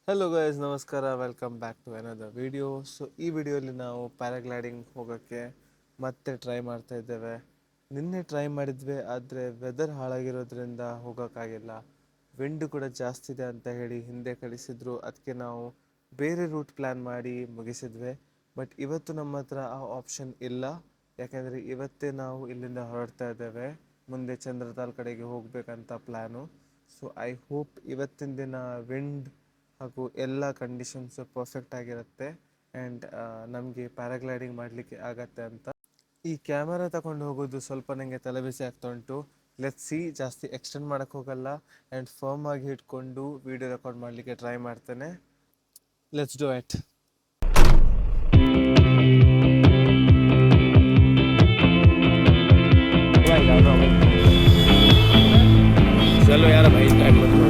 Hello guys, ನಮಸ್ಕಾರ. Welcome back to another video. So ಈ ವಿಡಿಯೋಲಿ ನಾವು ಪ್ಯಾರಾಗ್ಲೈಡಿಂಗ್ ಹೋಗೋಕ್ಕೆ ಮತ್ತೆ ಟ್ರೈ ಮಾಡ್ತಾ ಇದ್ದೇವೆ. ನಿನ್ನೆ ಟ್ರೈ ಮಾಡಿದ್ವಿ, ಆದರೆ ವೆದರ್ ಹಾಳಾಗಿರೋದ್ರಿಂದ ಹೋಗೋಕ್ಕಾಗಿಲ್ಲ. ವಿಂಡ್ ಕೂಡ ಜಾಸ್ತಿ ಇದೆ ಅಂತ ಹೇಳಿ ಹಿಂದೆ ಕಳಿಸಿದ್ರು. ಅದಕ್ಕೆ ನಾವು ಬೇರೆ ರೂಟ್ ಪ್ಲ್ಯಾನ್ ಮಾಡಿ ಮುಗಿಸಿದ್ವಿ. ಬಟ್ ಇವತ್ತು ನಮ್ಮ ಹತ್ರ ಆ ಆಪ್ಷನ್ ಇಲ್ಲ, ಯಾಕೆಂದರೆ ಇವತ್ತೇ ನಾವು ಇಲ್ಲಿಂದ ಹೊರಡ್ತಾ ಇದ್ದೇವೆ. ಮುಂದೆ ಚಂದ್ರತಾಲ್ ಕಡೆಗೆ ಹೋಗಬೇಕಂತ ಪ್ಲ್ಯಾನು. ಸೊ ಐ ಹೋಪ್ ಇವತ್ತಿನ ದಿನ ವಿಂಡ್ ಹಾಗೂ ಎಲ್ಲ ಕಂಡೀಷನ್ಸು ಪರ್ಫೆಕ್ಟ್ ಆಗಿರುತ್ತೆ ಆ್ಯಂಡ್ ನಮಗೆ ಪ್ಯಾರಾಗ್ಲೈಡಿಂಗ್ ಮಾಡಲಿಕ್ಕೆ ಆಗತ್ತೆ ಅಂತ. ಈ ಕ್ಯಾಮರಾ ತಗೊಂಡು ಹೋಗೋದು ಸ್ವಲ್ಪ ನನಗೆ ತಲೆಬಿಸಿ ಆಗ್ತಾ ಉಂಟು. ಲೆಟ್ಸ್ ಸಿ, ಜಾಸ್ತಿ ಎಕ್ಸ್ಟೆಂಡ್ ಮಾಡೋಕ್ಕೆ ಹೋಗಲ್ಲ ಆ್ಯಂಡ್ ಫರ್ಮ್ ಆಗಿ ಇಟ್ಕೊಂಡು ವಿಡಿಯೋ ರೆಕಾರ್ಡ್ ಮಾಡಲಿಕ್ಕೆ ಟ್ರೈ ಮಾಡ್ತೇನೆ. Let's do it. चलो यार भाई, टाइम मत करो।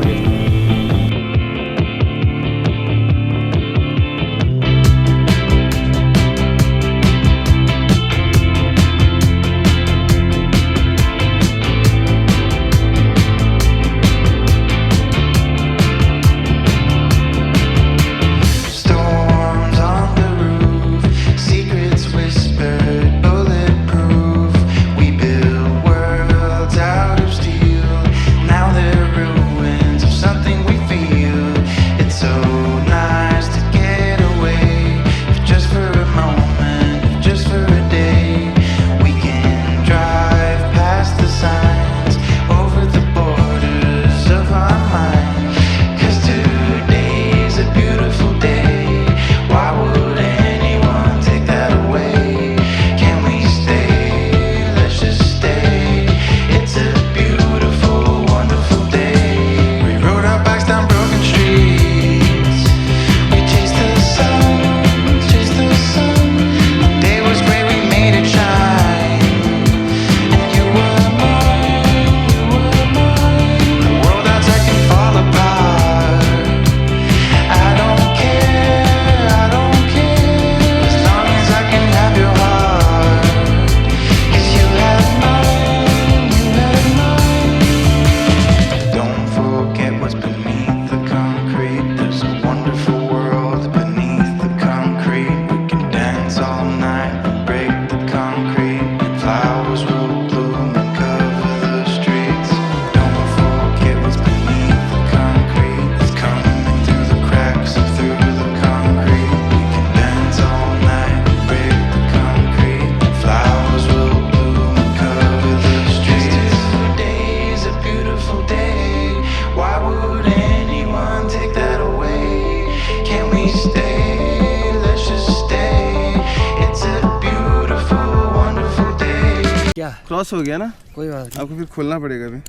क्या क्रॉस हो गया ना, कोई बात नहीं, आपको फिर खोलना पड़ेगा अभी।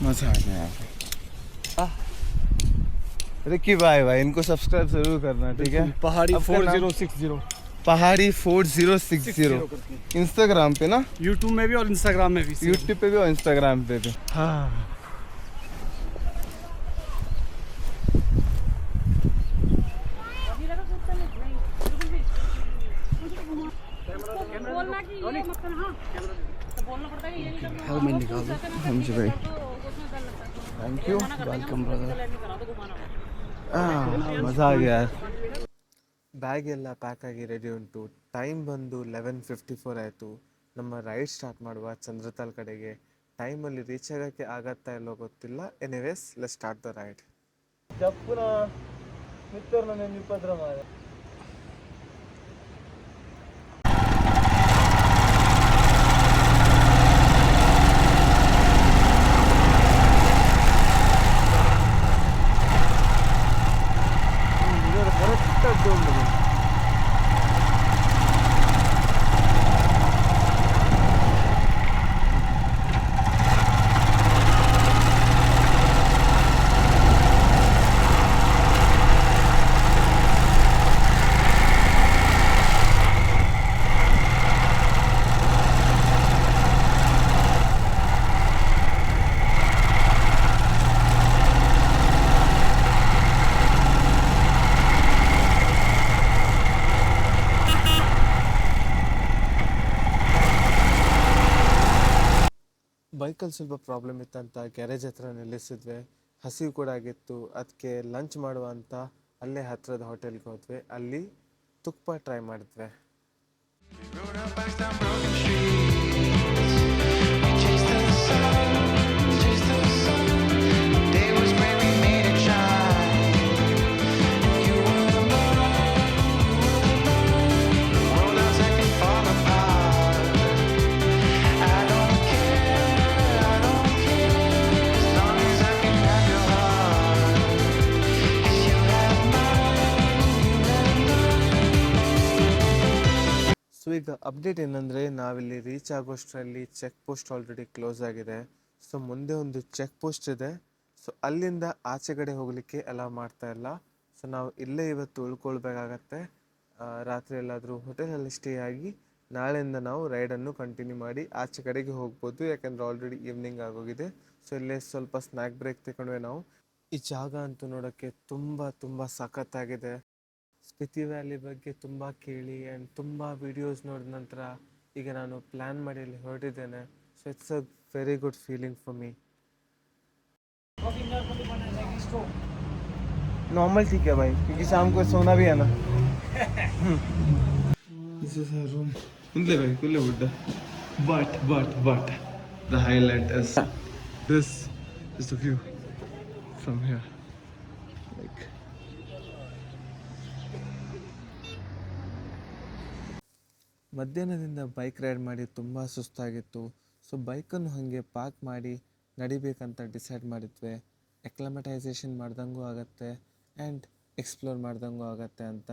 मजा आ गया। रिकी भाई इनको सब्सक्राइब जरूर करना, ठीक है? पहाड़ी 4060, पहाड़ी 4060 इंस्टाग्राम पे ना, यूट्यूब में भी और इंस्टाग्राम में भी, यूट्यूब पे भी और इंस्टाग्राम पे भी। हाँ, भाई थैंक यू, वेलकम ब्रदर। ಮಜಾ ಆಗಿ ಯಾರ್. ಬ್ಯಾಗ್ ಎಲ್ಲ ಪ್ಯಾಕ್ ಆಗಿ ರೆಡಿ ಉಂಟು. ಟೈಮ್ ಬಂದು 11:54 ಆಯಿತು. ನಮ್ಮ ರೈಡ್ ಸ್ಟಾರ್ಟ್ ಮಾಡುವ ಚಂದ್ರತಾಲ್ ಕಡೆಗೆ. ಟೈಮಲ್ಲಿ ರೀಚ್ ಆಗೋಕ್ಕೆ ಆಗತ್ತಾ ಇಲ್ಲೋ ಗೊತ್ತಿಲ್ಲ. Anyways, let's start the ride. ಜಪ್ಪುನ ಮಿತ್ರನ ನೆನಪದ್ರ ಮಾಡ. ಬೈಕಲ್ಲಿ ಸ್ವಲ್ಪ ಪ್ರಾಬ್ಲಮ್ ಇತ್ತಂತ ಗ್ಯಾರೇಜ್ ಹತ್ರ ನಿಲ್ಲಿಸಿದ್ವಿ. ಹಸಿವು ಕೂಡ ಆಗಿತ್ತು, ಅದಕ್ಕೆ ಲಂಚ್ ಮಾಡುವ ಅಂತ ಅಲ್ಲೇ ಹತ್ತಿರದ ಹೋಟೆಲ್ಗೆ ಹೋದ್ವಿ. ಅಲ್ಲಿ ತುಪ್ಪ ಟ್ರೈ ಮಾಡಿದ್ವಿ. ಸೊ ಈಗ ಅಪ್ಡೇಟ್ ಏನಂದರೆ, ನಾವಿಲ್ಲಿ ರೀಚ್ ಆಗೋಷ್ಟರಲ್ಲಿ ಚೆಕ್ ಪೋಸ್ಟ್ ಆಲ್ರೆಡಿ ಕ್ಲೋಸ್ ಆಗಿದೆ. ಸೊ ಮುಂದೆ ಒಂದು ಚೆಕ್ ಪೋಸ್ಟ್ ಇದೆ. ಸೊ ಅಲ್ಲಿಂದ ಆಚೆ ಕಡೆ ಹೋಗಲಿಕ್ಕೆ ಅಲೌ ಮಾಡ್ತಾ ಇಲ್ಲ. ಸೊ ನಾವು ಇಲ್ಲೇ ಇವತ್ತು ಉಳ್ಕೊಳ್ಬೇಕಾಗತ್ತೆ. ರಾತ್ರಿ ಎಲ್ಲಾದರೂ ಹೋಟೆಲಲ್ಲಿ ಸ್ಟೇ ಆಗಿ ನಾಳೆಯಿಂದ ನಾವು ರೈಡನ್ನು ಕಂಟಿನ್ಯೂ ಮಾಡಿ ಆಚೆ ಕಡೆಗೆ ಹೋಗ್ಬೋದು, ಯಾಕೆಂದರೆ ಆಲ್ರೆಡಿ ಈವ್ನಿಂಗ್ ಆಗೋಗಿದೆ. ಸೊ ಇಲ್ಲೇ ಸ್ವಲ್ಪ ಸ್ನ್ಯಾಕ್ ಬ್ರೇಕ್ ತಗೊಂಡ್ವಿ ನಾವು. ಈ ಜಾಗ ಅಂತೂ ನೋಡೋಕ್ಕೆ ತುಂಬ ಸಖತ್ತಾಗಿದೆ. ಸ್ಪಿತಿ ವ್ಯಾಲಿ ಬಗ್ಗೆ ತುಂಬ ಕೇಳಿ ಆ್ಯಂಡ್ ತುಂಬ ವೀಡಿಯೋಸ್ ನೋಡಿದ ನಂತರ ಈಗ ನಾನು ಪ್ಲ್ಯಾನ್ ಮಾಡಿ ಅಲ್ಲಿ ಹೊರಟಿದ್ದೇನೆ. So it's a very good feeling for me. Normal ठीक है भाई, क्योंकि शाम को सोना भी है ना. This is our room. Unle bhai, kulle budda. But the highlight is this is the view from here. Like ಮಧ್ಯಾಹ್ನದಿಂದ ಬೈಕ್ ರೈಡ್ ಮಾಡಿ ತುಂಬ ಸುಸ್ತಾಗಿತ್ತು. ಸೊ ಬೈಕನ್ನು ಹಾಗೆ ಪಾರ್ಕ್ ಮಾಡಿ ನಡಿಬೇಕಂತ ಡಿಸೈಡ್ ಮಾಡಿದ್ವಿ. ಎಕ್ಲಮಟೈಸೇಷನ್ ಮಾಡ್ದಂಗೂ ಆಗತ್ತೆ ಆ್ಯಂಡ್ ಎಕ್ಸ್ಪ್ಲೋರ್ ಮಾಡ್ದಂಗೂ ಆಗತ್ತೆ ಅಂತ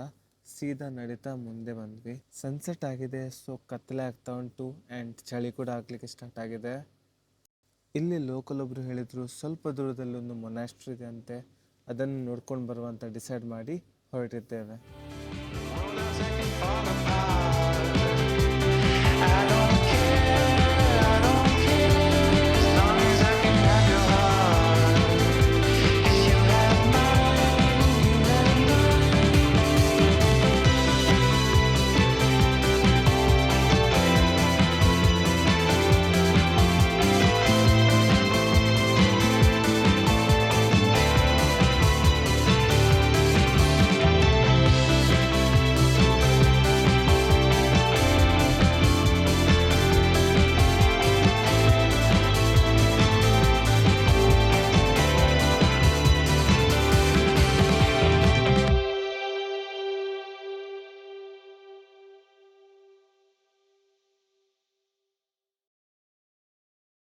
ಸೀದಾ ನಡೀತಾ ಮುಂದೆ ಬಂದ್ವಿ. ಸನ್ಸೆಟ್ ಆಗಿದೆ, ಸೊ ಕತ್ತಲೆ ಆಗ್ತಾ ಉಂಟು ಆ್ಯಂಡ್ ಚಳಿ ಕೂಡ ಆಗ್ಲಿಕ್ಕೆ ಸ್ಟಾರ್ಟ್ ಆಗಿದೆ. ಇಲ್ಲಿ ಲೋಕಲ್ ಒಬ್ಬರು ಹೇಳಿದರು ಸ್ವಲ್ಪ ದೂರದಲ್ಲಿ ಒಂದು ಮೊನಾಸ್ಟ್ರಿ ಇದೆ ಅಂತೆ, ಅದನ್ನು ನೋಡ್ಕೊಂಡು ಬರುವಂತ ಡಿಸೈಡ್ ಮಾಡಿ ಹೊರಟಿದ್ದೇವೆ. I don't